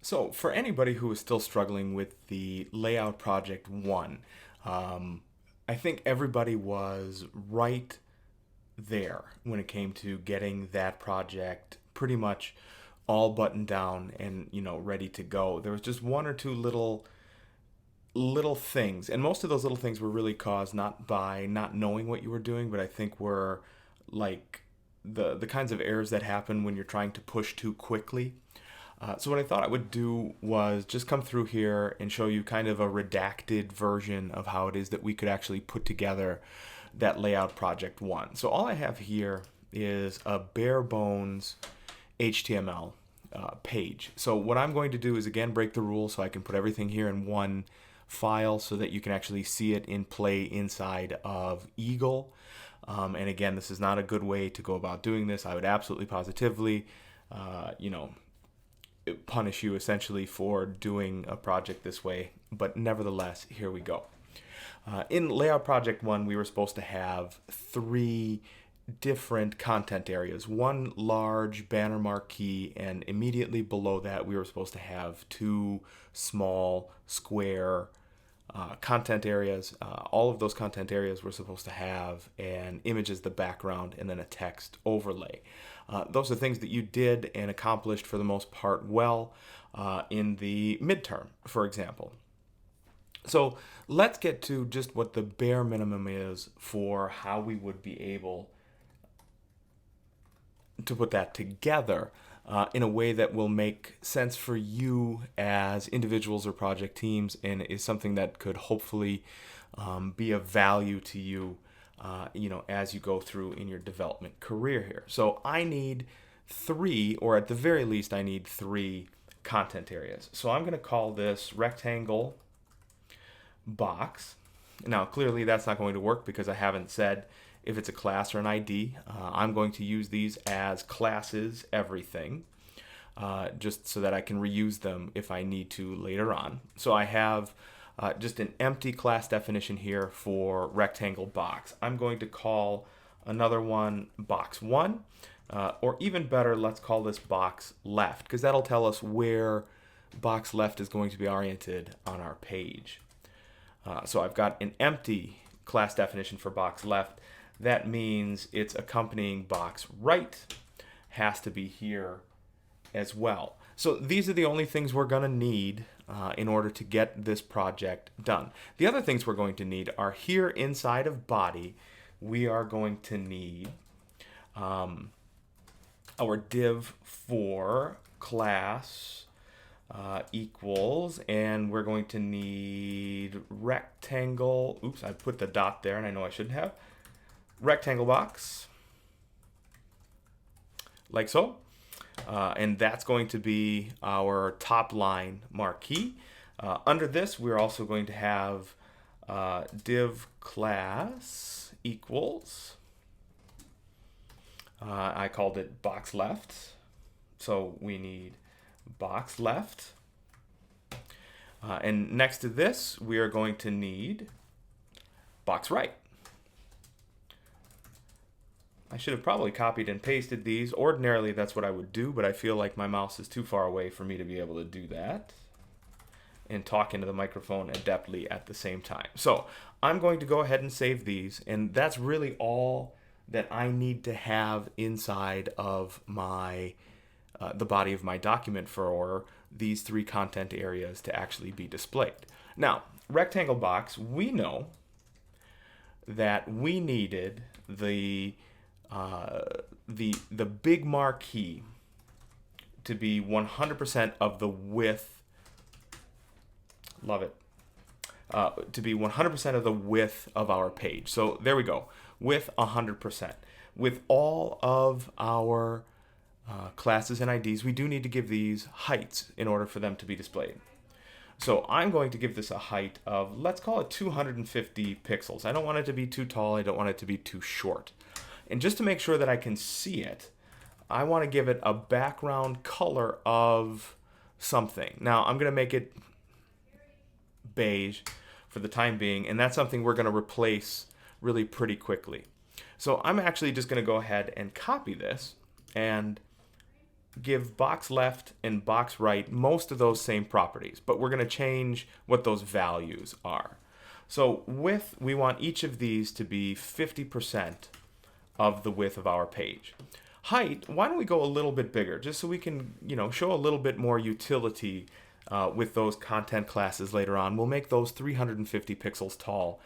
So for anybody who is still struggling with the Layout Project 1, I think everybody was right there when it came to getting that project pretty much all buttoned down and ready to go. There was just one or two little things, and most of those little things were really caused not by not knowing what you were doing, but I think were like the kinds of errors that happen when you're trying to push too quickly. So what I thought I would do was just come through here and show you kind of a redacted version of how it is that we could actually put together that Layout Project 1. So all I have here is a bare bones HTML page. So what I'm going to do is again break the rules so I can put everything here in one file so that you can actually see it in play inside of Eagle. And again, this is not a good way to go about doing this. I would absolutely positively, punish you essentially for doing a project this way, but nevertheless, here we go. In Layout Project 1, we were supposed to have three different content areas, one large banner marquee, and immediately below that we were supposed to have two small square content areas. All of those content areas were supposed to have an image as the background and then a text overlay. Those are things that you did and accomplished for the most part well in the midterm, for example. So let's get to just what the bare minimum is for how we would be able to put that together in a way that will make sense for you as individuals or project teams, and is something that could hopefully be of value to you, as you go through in your development career here. So I need three, or at the very least, I need three content areas. So I'm going to call this rectangle box. Now, clearly that's not going to work because I haven't said if it's a class or an ID. I'm going to use these as classes everything, just so that I can reuse them if I need to later on. So I have just an empty class definition here for rectangle box. I'm going to call another one box 1, or even better, let's call this box left, because that'll tell us where box left is going to be oriented on our page. So I've got an empty class definition for box left. That means its accompanying box right has to be here as well. So these are the only things we're going to need in order to get this project done. The other things we're going to need are here inside of body. We are going to need our div for class equals, and we're going to need rectangle. Oops, I put the dot there and I know I shouldn't have. Rectangle box, like so. And that's going to be our top line marquee. Under this, we're also going to have div class equals. I called it box left. So we need box left. And next to this, we are going to need box right. I should have probably copied and pasted these. Ordinarily, that's what I would do, but I feel like my mouse is too far away for me to be able to do that and talk into the microphone adeptly at the same time. So I'm going to go ahead and save these, and that's really all that I need to have inside of my the body of my document for these three content areas to actually be displayed. Now, rectangle box, we know that we needed the big marquee to be 100% of the width. Love it. To be 100% of the width of our page. So there we go. With 100%. With all of our classes and IDs, we do need to give these heights in order for them to be displayed. So I'm going to give this a height of, let's call it 250 pixels. I don't want it to be too tall. I don't want it to be too short. And just to make sure that I can see it, I want to give it a background color of something. Now, I'm going to make it beige for the time being, and that's something we're going to replace really pretty quickly. So I'm actually just going to go ahead and copy this and give box left and box right most of those same properties, but we're going to change what those values are. So width, we want each of these to be 50% of the width of our page. Height, why don't we go a little bit bigger, just so we can, show a little bit more utility with those content classes later on. We'll make those 350 pixels tall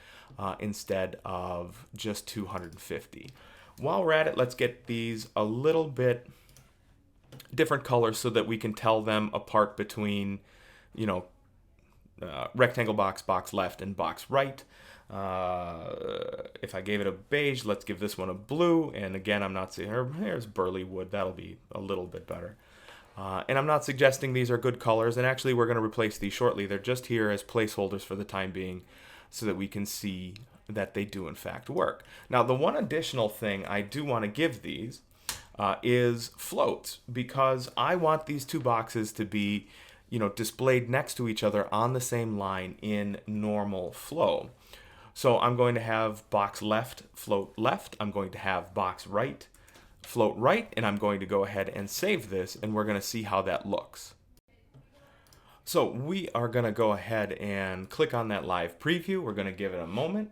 instead of just 250. While we're at it, let's get these a little bit different colors so that we can tell them apart between, rectangle box, box left, and box right. If I gave it a beige, let's give this one a blue. And again, I'm not seeing here's burly wood. That'll be a little bit better. And I'm not suggesting these are good colors. And actually, we're going to replace these shortly. They're just here as placeholders for the time being so that we can see that they do in fact work. Now, the one additional thing I do want to give these is floats, because I want these two boxes to be, displayed next to each other on the same line in normal flow. So I'm going to have box left, float left. I'm going to have box right, float right, and I'm going to go ahead and save this, and we're going to see how that looks. So we are going to go ahead and click on that live preview. We're going to give it a moment.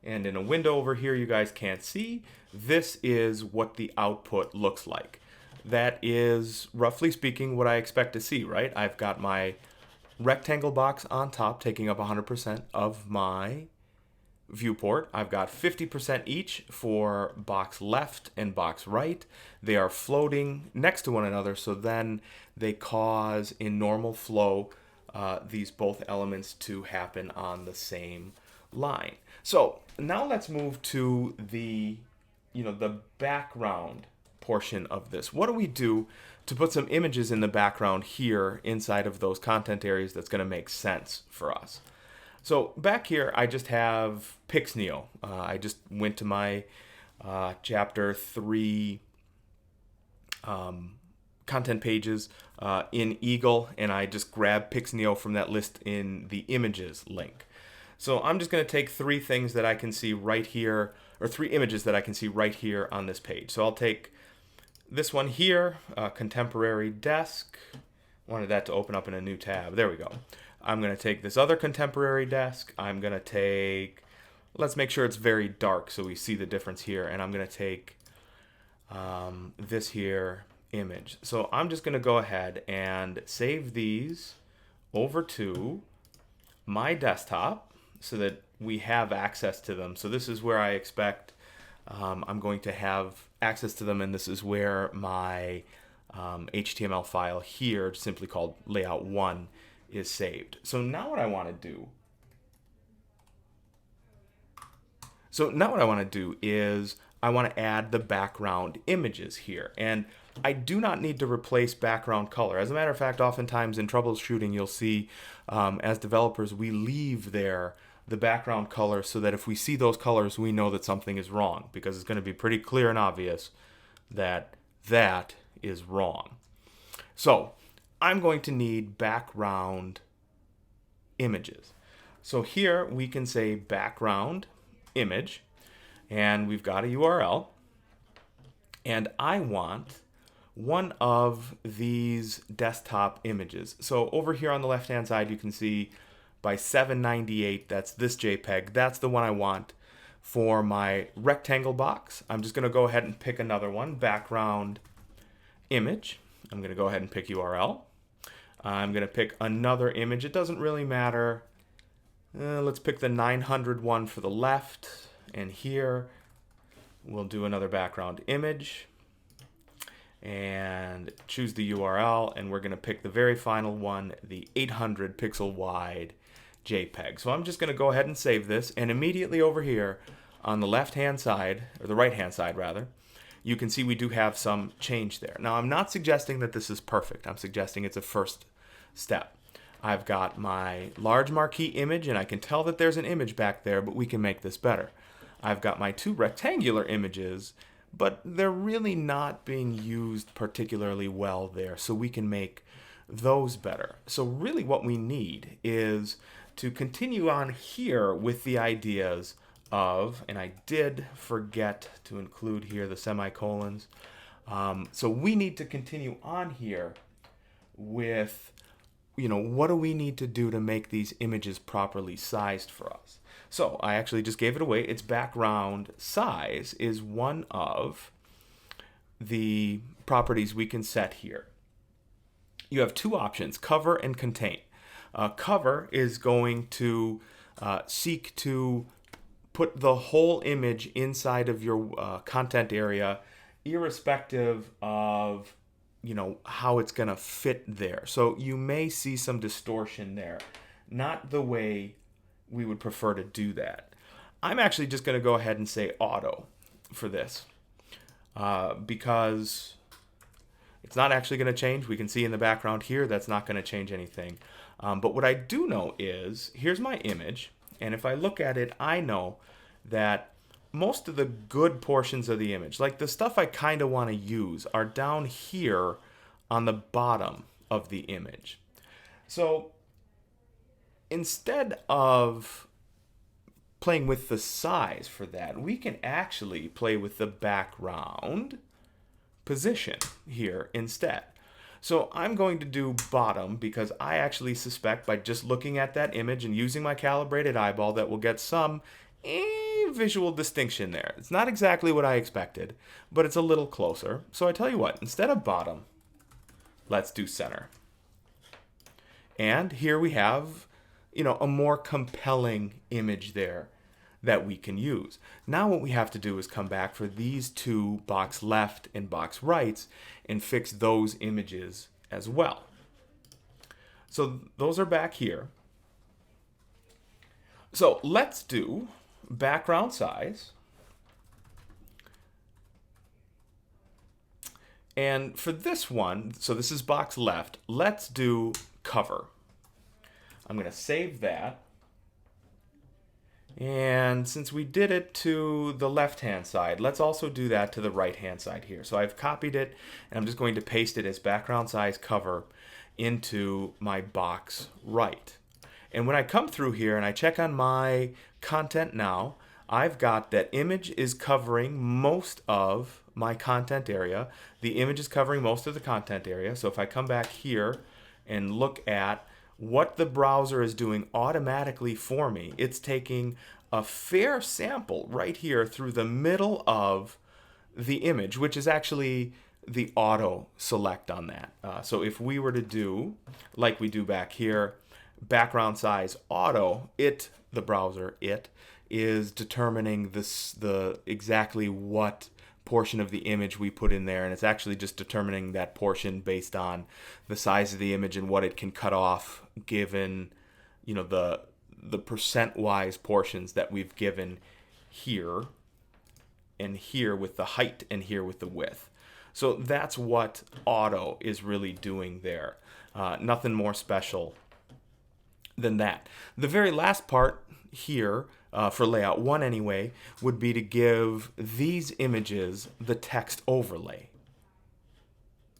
And in a window over here you guys can't see, this is what the output looks like. That is, roughly speaking, what I expect to see, right? I've got my rectangle box on top taking up 100% of my viewport. I've got 50% each for box left and box right. They are floating next to one another, so then they cause, in normal flow, these both elements to happen on the same line. So now let's move to the background portion of this. What do we do to put some images in the background here inside of those content areas that's going to make sense for us? So back here, I just have Pixneo. I just went to my chapter 3 content pages in Eagle, and I just grabbed Pixneo from that list in the images link. So I'm just going to take three things that I can see right here, or three images that I can see right here on this page. So I'll take this one here, contemporary desk. Wanted that to open up in a new tab. There we go. I'm going to take this other contemporary desk. I'm going to take, let's make sure it's very dark so we see the difference here. And I'm going to take this here image. So I'm just going to go ahead and save these over to my desktop so that we have access to them. So this is where I expect I'm going to have access to them, and this is where my HTML file here, simply called Layout1, is saved. So now what I want to do is I want to add the background images here. And I do not need to replace background color. As a matter of fact, oftentimes in troubleshooting, you'll see as developers, we leave there the background color so that if we see those colors, we know that something is wrong, because it's going to be pretty clear and obvious that that is wrong. So I'm going to need background images. So here we can say background image, and we've got a URL, and I want one of these desktop images. So over here on the left hand side you can see by 798, that's this JPEG. That's the one I want for my rectangle box. I'm just going to go ahead and pick another one, background image. I'm going to go ahead and pick URL. I'm going to pick another image. It doesn't really matter. Let's pick the 900 one for the left, and here we'll do another background image and choose the URL, and we're going to pick the very final one, the 800 pixel wide JPEG. So I'm just going to go ahead and save this, and immediately over here on the left hand side, or the right hand side rather, you can see we do have some change there. Now I'm not suggesting that this is perfect. I'm suggesting it's a first step. I've got my large marquee image, and I can tell that there's an image back there, but we can make this better. I've got my two rectangular images, but they're really not being used particularly well there, so we can make those better. So really what we need is to continue on here with the ideas of, and I did forget to include here the semicolons, So we need to continue on here with, what do we need to do to make these images properly sized for us? So I actually just gave it away. Its background size is one of the properties we can set here. You have two options, cover and contain. Cover is going to seek to put the whole image inside of your content area, irrespective of how it's going to fit there. So you may see some distortion there, not the way we would prefer to do that. I'm actually just going to go ahead and say auto for this because it's not actually going to change. We can see in the background here that's not going to change anything. But what I do know is, here's my image, and if I look at it, I know that most of the good portions of the image, like the stuff I kind of want to use, are down here on the bottom of the image. So instead of playing with the size for that, we can actually play with the background position here instead. So I'm going to do bottom because I actually suspect by just looking at that image and using my calibrated eyeball that we'll get some visual distinction there. It's not exactly what I expected, but it's a little closer. So I tell you what, instead of bottom, let's do center. And here we have, a more compelling image there that we can use. Now what we have to do is come back for these two box left and box rights and fix those images as well. So those are back here. So let's do background size. And for this one, so this is box left, let's do cover. I'm going to save that. And since we did it to the left-hand side, let's also do that to the right-hand side here. So I've copied it, and I'm just going to paste it as background size cover into my box right. And when I come through here and I check on my content now, I've got that image is covering most of my content area. The image is covering most of the content area. So if I come back here and look at what the browser is doing automatically for me, it's taking a fair sample right here through the middle of the image, which is actually the auto select on that. So if we were to do, like we do back here, background size auto, the browser is determining the exactly what portion of the image we put in there, and it's actually just determining that portion based on the size of the image and what it can cut off given the percent-wise portions that we've given here and here with the height and here with the width. So that's what auto is really doing there. Nothing more special than that. The very last part here, for layout 1 anyway, would be to give these images the text overlay.